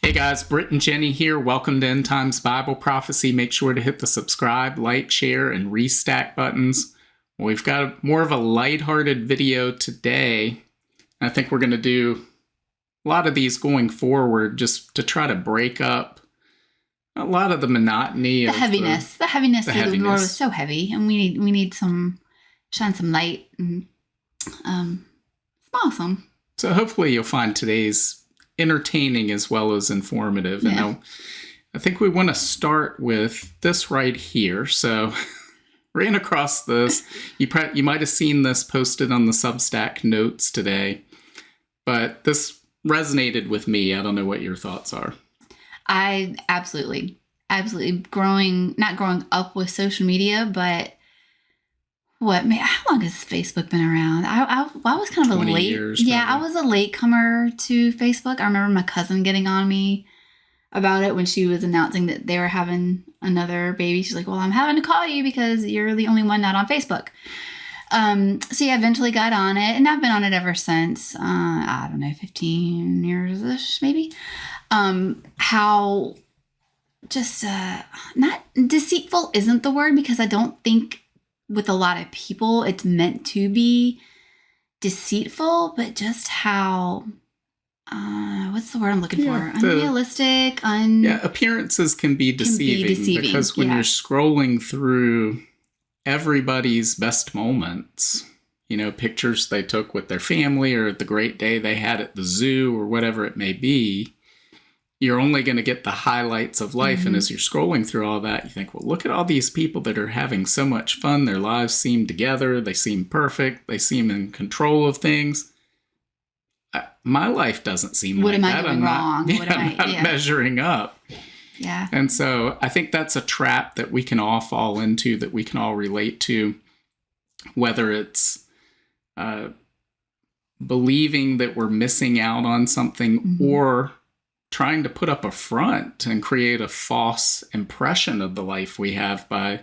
Hey guys, Britt and Jenny here. Welcome to End Times Bible Prophecy. Make sure to hit the subscribe, like, share, and restack buttons. We've got more of a lighthearted video today. I think we're going to do a lot of these going forward just to try to break up a lot of the monotony the heaviness. The heaviness of the Lord was so heavy, and we need some shine some light, and it's awesome. So hopefully you'll find today's entertaining as well as informative. Yeah. And I think we want to start with this right here. So ran across this. You might have seen this posted on the Substack notes today, but this resonated with me. I don't know what your thoughts are. I absolutely not growing up with social media, but how long has Facebook been around? I was kind of a 20 late years, yeah, probably. I was a latecomer to Facebook. I remember my cousin getting on me about it when she was announcing that they were having another baby. She's like, well, I'm having to call you because you're the only one not on Facebook. So yeah, eventually got on it, and I've been on it ever since. I don't know, 15 years-ish, maybe. How just not deceitful isn't the word, because I don't think with a lot of people it's meant to be deceitful, but just how what's the word I'm looking for? Unrealistic. Appearances can be deceiving because when you're scrolling through everybody's best moments, pictures they took with their family or the great day they had at the zoo or whatever it may be, you're only going to get the highlights of life. Mm-hmm. And as you're scrolling through all that, you think, well, look at all these people that are having so much fun. Their lives seem together. They seem perfect. They seem in control of things. My life doesn't seem like that. I'm not measuring up. Yeah. And so I think that's a trap that we can all fall into, that we can all relate to, whether it's believing that we're missing out on something, mm-hmm. or trying to put up a front and create a false impression of the life we have by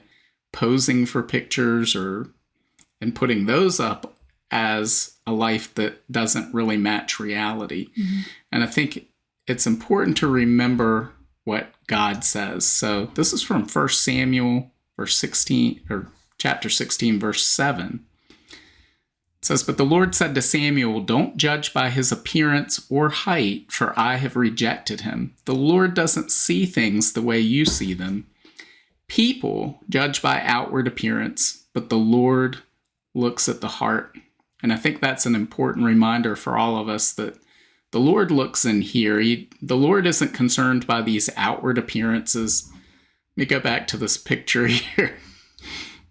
posing for pictures and putting those up as a life that doesn't really match reality. Mm-hmm. And I think it's important to remember what God says. So this is from 1 Samuel chapter 16, verse 7. It says, "But the Lord said to Samuel, don't judge by his appearance or height, for I have rejected him. The Lord doesn't see things the way you see them. People judge by outward appearance, but the Lord looks at the heart." And I think that's an important reminder for all of us that the Lord looks in here. The Lord isn't concerned by these outward appearances. Let me go back to this picture here.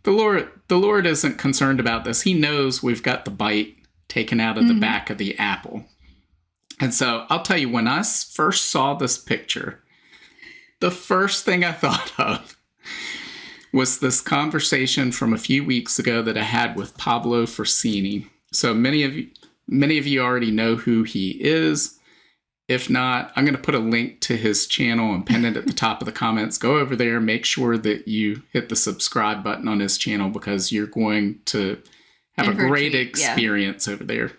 The Lord isn't concerned about this. He knows we've got the bite taken out of the back of the apple. And so I'll tell you, when I first saw this picture, the first thing I thought of was this conversation from a few weeks ago that I had with Pablo Francini. So many of you already know who he is. If not, I'm going to put a link to his channel and pin it at the top of the comments. Go over there, make sure that you hit the subscribe button on his channel, because you're going to have a great experience over there.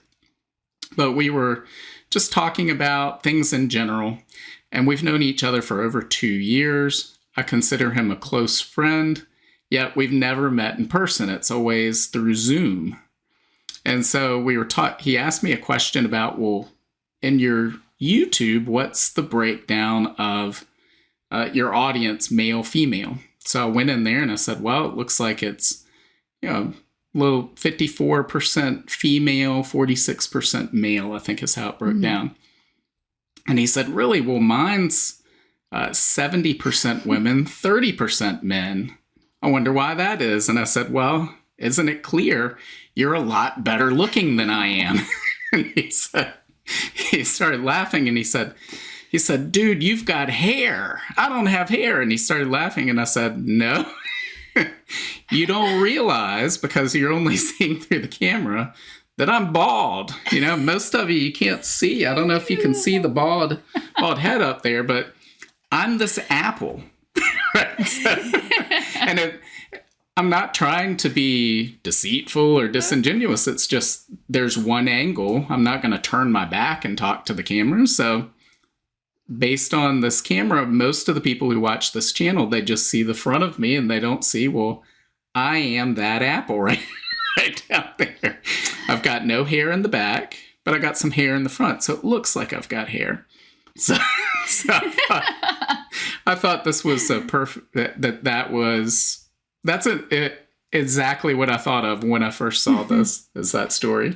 But we were just talking about things in general, and we've known each other for over 2 years. I consider him a close friend, yet we've never met in person. It's always through Zoom. And so he asked me a question about, well, in your YouTube, what's the breakdown of your audience, male, female? So I went in there and I said, well, it looks like it's, a little 54% female, 46% male, I think is how it broke down. And he said, really? Well, mine's 70% women, 30% men. I wonder why that is. And I said, well, isn't it clear you're a lot better looking than I am? And he started laughing, and he said, dude, you've got hair. I don't have hair. And he started laughing, and I said, no, you don't realize, because you're only seeing through the camera, that I'm bald. Most of you can't see. I don't know if you can see the bald head up there, but I'm this apple. Right? And I'm not trying to be deceitful or disingenuous. It's just there's one angle. I'm not going to turn my back and talk to the camera. So based on this camera, most of the people who watch this channel, they just see the front of me and they don't see, well, I am that apple right, right down there. I've got no hair in the back, but I got some hair in the front, so it looks like I've got hair. So I thought this was a perfect, that's exactly what I thought of when I first saw this, is that story.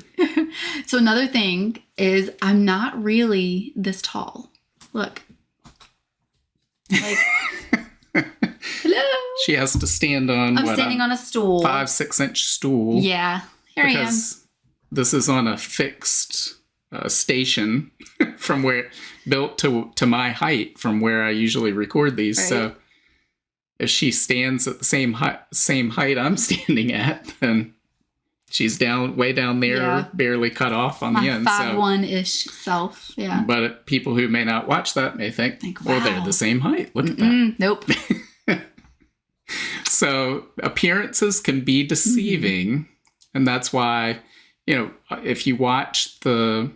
So another thing is I'm not really this tall. Look. Like, hello. She has to stand on, I'm standing on a stool. 5-6 inch stool. Yeah. Here I am. Because this is on a fixed station from where, built to my height from where I usually record these. Right. So if she stands at the same height I'm standing at, then she's way down there, barely cut off on the end. My 5'1"-ish self, yeah. But people who may not watch that may think, wow, well, they're the same height. Look at that. Nope. So appearances can be deceiving, and that's why, if you watch the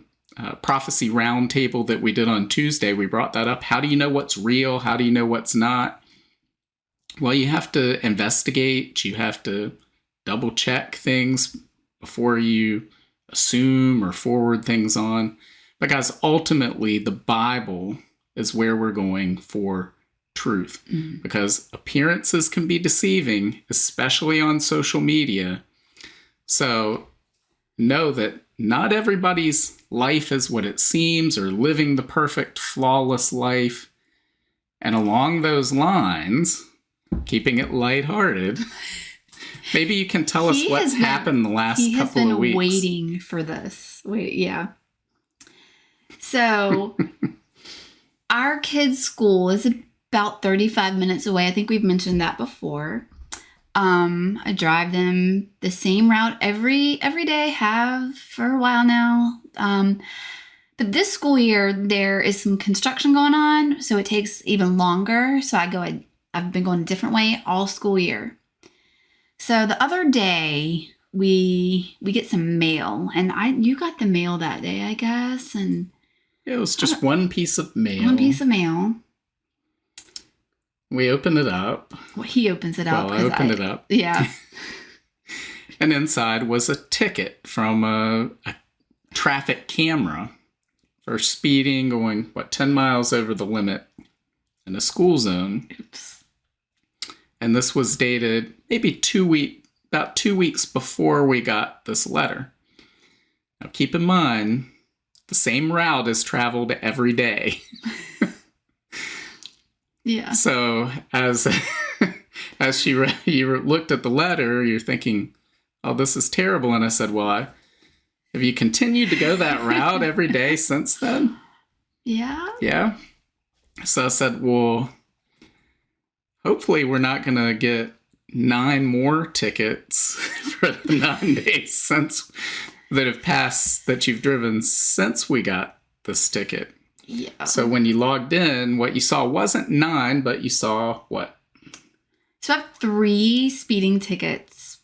prophecy roundtable that we did on Tuesday, we brought that up. How do you know what's real? How do you know what's not? Well, you have to investigate. You have to double check things before you assume or forward things on. But guys, ultimately, the Bible is where we're going for truth, because appearances can be deceiving, especially on social media. So know that not everybody's life is what it seems, or living the perfect, flawless life. And along those lines, keeping it lighthearted, maybe you can tell us what's happened the last couple of weeks. He has been waiting for this. Yeah. So our kids' school is about 35 minutes away. I think we've mentioned that before. I drive them the same route every day, have for a while now. But this school year, there is some construction going on, so it takes even longer. So I've been going a different way all school year. So the other day, we get some mail, and you got the mail that day, I guess, and it was just one piece of mail. One piece of mail. We opened it up. Well, he opens it up. Well, I opened it up. Yeah. And inside was a ticket from a traffic camera for speeding, going, 10 miles over the limit in a school zone. Oops. And this was dated maybe about 2 weeks before we got this letter. Now, keep in mind, the same route is traveled every day. Yeah. So as you looked at the letter, you're thinking, oh, this is terrible. And I said, well, have you continued to go that route every day since then? Yeah. Yeah. So I said, well, hopefully we're not going to get 9 more tickets for the 9 days that have passed that you've driven since we got this ticket. Yeah. So when you logged in, what you saw wasn't 9, but you saw what? So I have 3 speeding tickets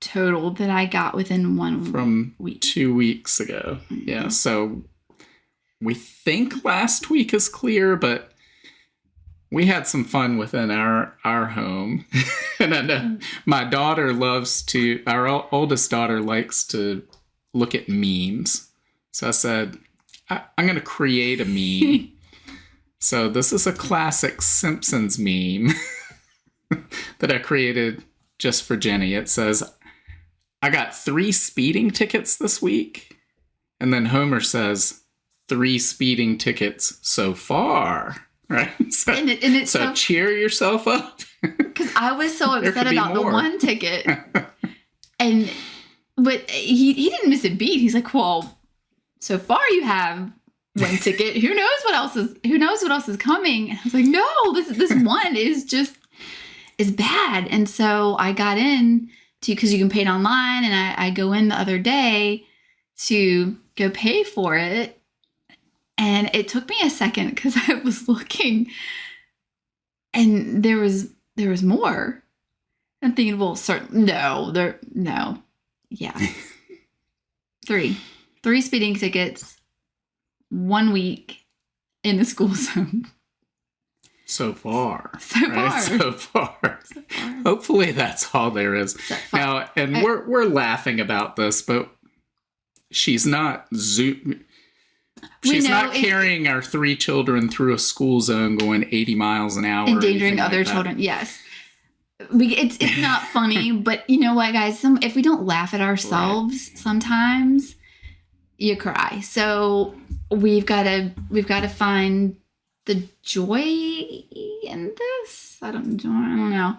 total that I got within 1 from week. 2 weeks ago. Mm-hmm. Yeah. So we think last week is clear, but we had some fun within our home. And I know my daughter our oldest daughter likes to look at memes. So I said, I'm going to create a meme. So this is a classic Simpsons meme that I created just for Jenny. It says, I got 3 speeding tickets this week. And then Homer says, 3 speeding tickets so far. Right? So cheer yourself up. Because I was so upset about the one ticket. But he didn't miss a beat. He's like, well, so far you have 1 ticket. Who knows what else is coming? And I was like, no, this one is bad. And so I got in because you can pay it online, and I go in the other day to go pay for it. And it took me a second because I was looking, and there was more. I'm thinking, well, no. Yeah. 3 speeding tickets, 1 week, in the school zone. So far. So right? far. So far. So far. Hopefully that's all there is. So far. Now, and we're laughing about this, but she's not She's not carrying our 3 children through a school zone going 80 miles an hour. Endangering other children. Yes. It's not funny, but you know what, guys? If we don't laugh at ourselves, sometimes you cry. So we've got to find the joy in this. I don't know.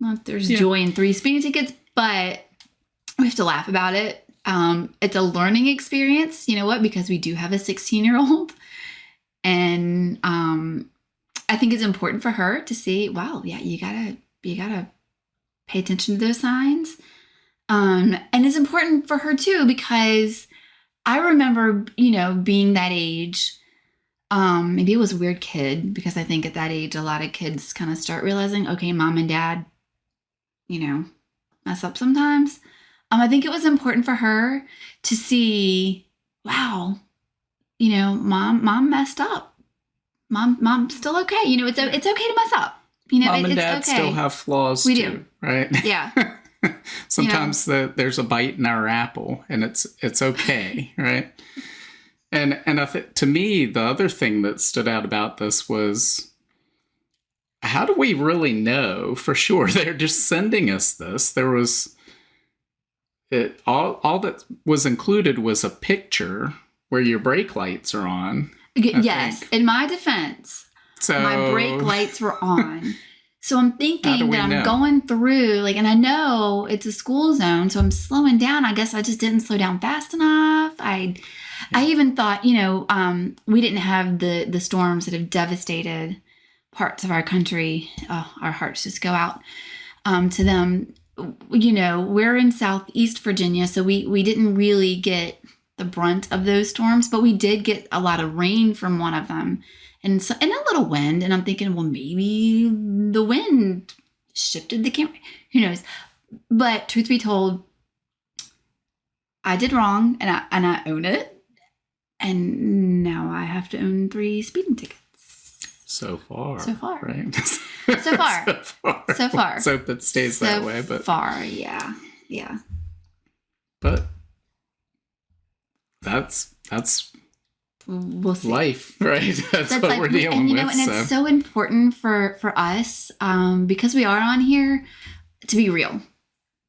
Not if there's joy in 3 speeding tickets, but we have to laugh about it. It's a learning experience, you know what? Because we do have a 16-year-old, and I think it's important for her to see. Wow, yeah, you gotta pay attention to those signs, and it's important for her too, because I remember, being that age. Maybe it was a weird kid, because I think at that age a lot of kids kind of start realizing, okay, mom and dad, mess up sometimes. I think it was important for her to see, wow, mom messed up. Mom's still okay. It's okay to mess up. Mom and dad still have flaws too, right? Yeah. Sometimes there's a bite in our apple, and it's okay, right? And to me, the other thing that stood out about this was, how do we really know for sure? They're just sending us this. There was all that was included was a picture where your brake lights are on. Yes, in my defense, my brake lights were on. So I'm thinking that I'm going through, and I know it's a school zone, so I'm slowing down. I guess I just didn't slow down fast enough. I even thought, we didn't have the storms that have devastated parts of our country. Oh, our hearts just go out to them. We're in Southeast Virginia, so we didn't really get the brunt of those storms, but we did get a lot of rain from one of them, and a little wind. And I'm thinking, well, maybe the wind shifted the camera. Who knows? But truth be told, I did wrong, and I own it. And now I have to own 3 speeding tickets. So far. Right? So far. Let's hope it stays that way. But far, yeah. But that's we'll see. Life, right? That's what we're dealing with. And it's so important for us, because we are on here, to be real.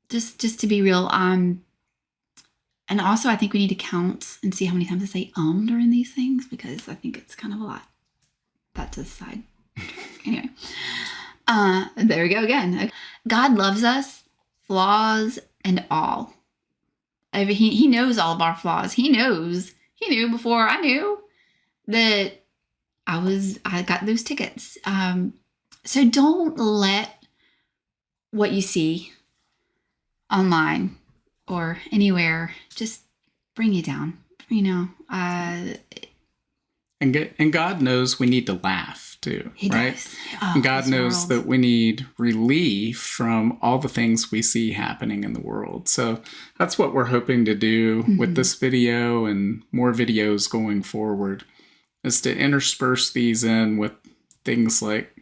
Just to be real. And also, I think we need to count and see how many times I say during these things, because I think it's kind of a lot. That's a side. Anyway, there we go again. God loves us, flaws and all. He knows all of our flaws. He knew before I knew that I got those tickets. So don't let what you see online or anywhere just bring you down, And God knows we need to laugh too, He right? does. And God knows that we need relief from all the things we see happening in the world. So that's what we're hoping to do with this video and more videos going forward, is to intersperse these in with things like,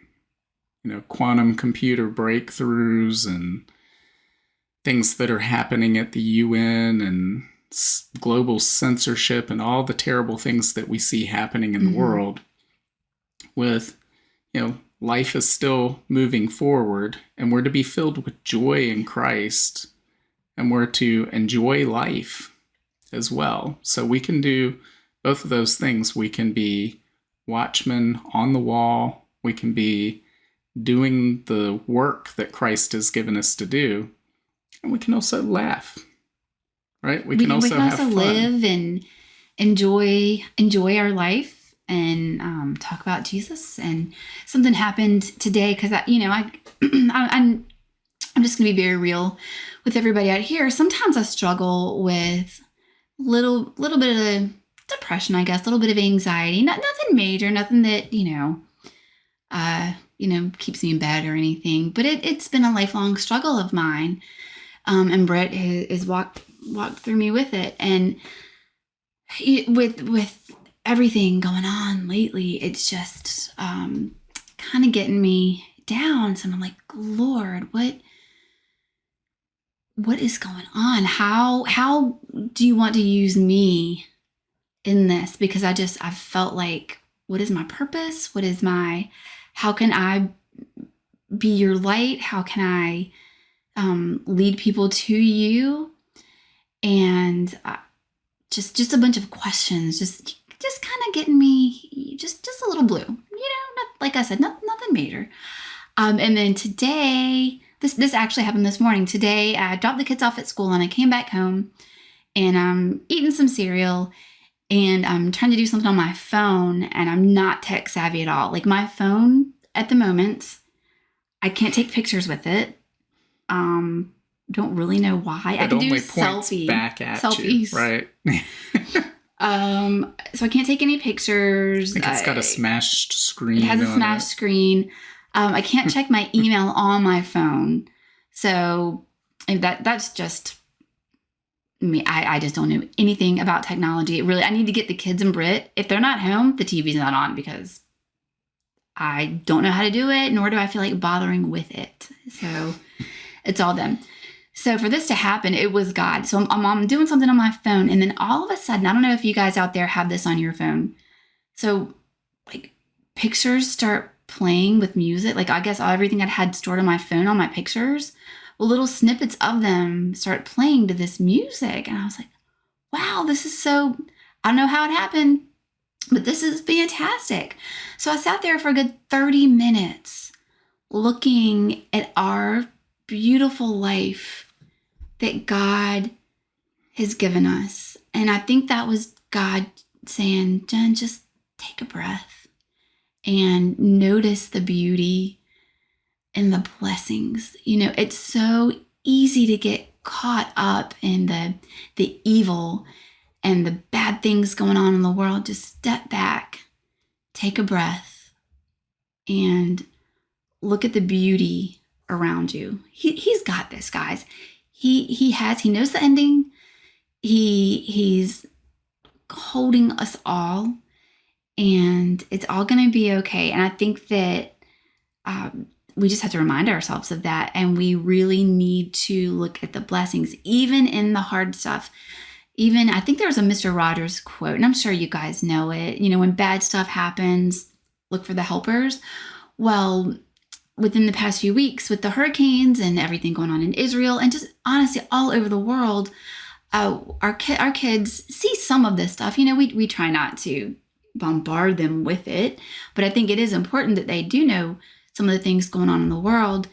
quantum computer breakthroughs and things that are happening at the UN and global censorship and all the terrible things that we see happening in the world, with, life is still moving forward, and we're to be filled with joy in Christ, and we're to enjoy life as well. So we can do both of those things. We can be watchmen on the wall. We can be doing the work that Christ has given us to do. And we can also laugh, right? We can also have fun. Live and enjoy our life, and talk about Jesus. And something happened today, because I'm just gonna be very real with everybody out here. Sometimes I struggle with little bit of depression, I guess, a little bit of anxiety. Nothing major, nothing that keeps me in bed or anything. But it's been a lifelong struggle of mine. And Britt has walked through me with it, and with everything going on lately, it's just kind of getting me down. So I'm like, Lord, what is going on? How do you want to use me in this? Because I felt like, what is my purpose? How can I be your light? How can I lead people to you? And just a bunch of questions, just kind of getting me just a little blue, not, like I said, nothing major. And then today, this actually happened this morning. Today, I dropped the kids off at school and I came back home and I'm eating some cereal and I'm trying to do something on my phone and I'm not tech savvy at all. Like my phone at the moment, I can't take pictures with it. Don't really know why. I can do selfies. Back at selfies, you, right? So I can't take any pictures. I think it's got a smashed screen. It has a smashed screen. I can't check my email on my phone. So that's just me. I just don't know anything about technology. I need to get the kids and Britt. If they're not home, the TV's not on because I don't know how to do it, nor do I feel like bothering with it. So it's all them. So for this to happen, it was God. So I'm doing something on my phone, and then all of a sudden, I don't know if you guys out there have this on your phone. So like pictures start playing with music. Like I guess everything I'd had stored on my phone on my pictures, well, little snippets of them start playing to this music. And I was like, wow, this is so, I don't know how it happened, but this is fantastic. So I sat there for a good 30 minutes looking at our beautiful life that God has given us. And I think that was God saying, Jen, just take a breath and notice the beauty and the blessings. It's so easy to get caught up in the evil and the bad things going on in the world. Just step back, take a breath, and look at the beauty around you. He's got this, guys. He knows the ending. He's holding us all, and it's all going to be okay. And I think that we just have to remind ourselves of that. And we really need to look at the blessings, even in the hard stuff. Even, I think there was a Mr. Rogers quote, and I'm sure you guys know it. When bad stuff happens, look for the helpers. Well, within the past few weeks with the hurricanes and everything going on in Israel and just honestly all over the world, our kids see some of this stuff. We try not to bombard them with it, but I think it is important that they do know some of the things going on in the world.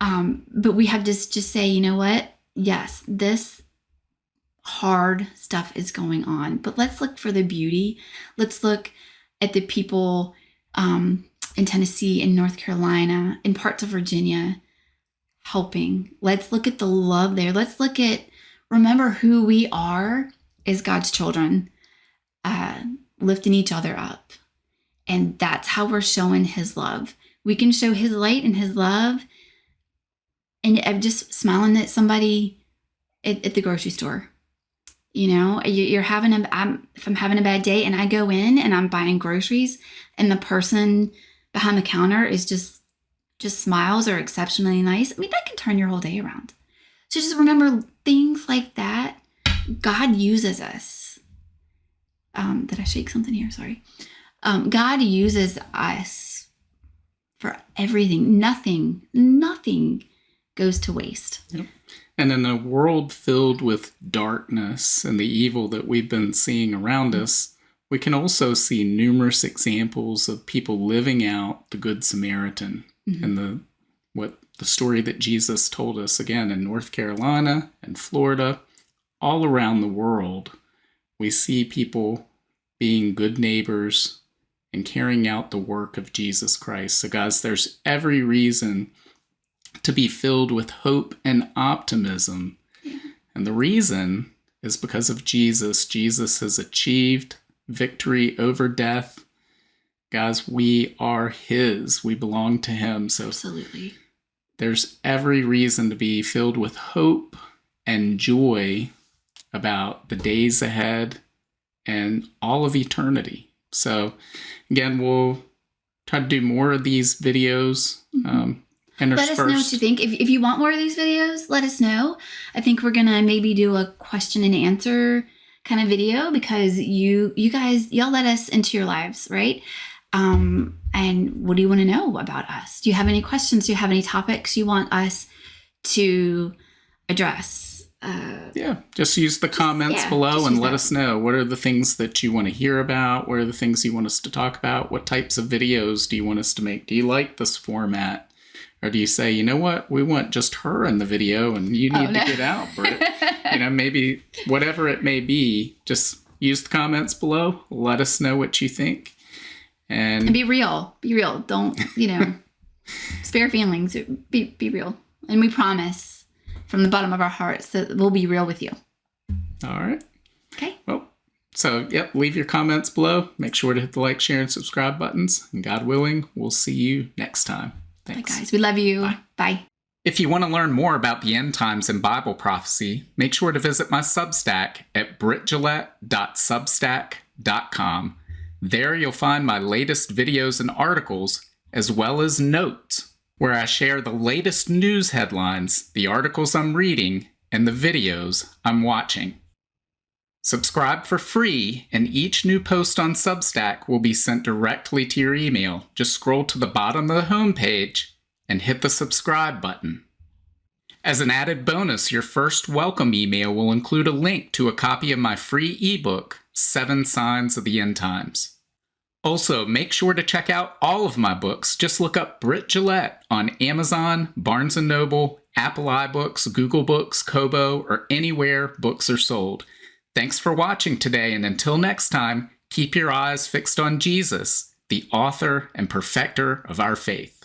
But we have to just say, you know what? Yes, this hard stuff is going on, but let's look for the beauty. Let's look at the people in Tennessee, in North Carolina, in parts of Virginia, helping. Let's look at the love there. Let's remember who we are as God's children, lifting each other up. And that's how we're showing his love. We can show his light and his love and just smiling at somebody at the grocery store. You're having if I'm having a bad day and I go in and I'm buying groceries and the person behind the counter is just smiles or exceptionally nice, that can turn your whole day around. So just remember things like that. God uses us. Did I shake something here? Sorry. God uses us for everything. Nothing goes to waste. Yep. And in a world filled with darkness and the evil that we've been seeing around us, we can also see numerous examples of people living out the Good Samaritan and the story that Jesus told us, again, in North Carolina and Florida, all around the world. We see people being good neighbors and carrying out the work of Jesus Christ. So guys, there's every reason to be filled with hope and optimism. Yeah. And the reason is because of Jesus. Jesus has achieved victory over death. Guys, we are his. We belong to him. So absolutely, there's every reason to be filled with hope and joy about the days ahead and all of eternity. So again, we'll try to do more of these videos. Let us know what you think. If you want more of these videos, let us know. I think we're going to maybe do a question and answer kind of video because you guys, y'all let us into your lives, right? And what do you want to know about us? Do you have any questions? Do you have any topics you want us to address? Just use the comments below and let us know. What are the things that you want to hear about? What are the things you want us to talk about? What types of videos do you want us to make? Do you like this format? Or do you say, you know what, we want just her in the video and you need to get out, Britt? Maybe whatever it may be, just use the comments below. Let us know what you think. And be real. Be real. Don't, spare feelings. Be real. And we promise from the bottom of our hearts that we'll be real with you. All right. Okay. Well, so, leave your comments below. Make sure to hit the like, share, and subscribe buttons. And God willing, we'll see you next time. Thanks. Bye, guys. We love you. Bye. Bye. If you want to learn more about the end times and Bible prophecy, make sure to visit my Substack at brittgillette.substack.com. There you'll find my latest videos and articles, as well as notes, where I share the latest news headlines, the articles I'm reading, and the videos I'm watching. Subscribe for free, and each new post on Substack will be sent directly to your email. Just scroll to the bottom of the homepage and hit the subscribe button. As an added bonus, your first welcome email will include a link to a copy of my free ebook, 7 Signs of the End Times. Also, make sure to check out all of my books. Just look up Britt Gillette on Amazon, Barnes & Noble, Apple iBooks, Google Books, Kobo, or anywhere books are sold. Thanks for watching today, and until next time, keep your eyes fixed on Jesus, the author and perfecter of our faith.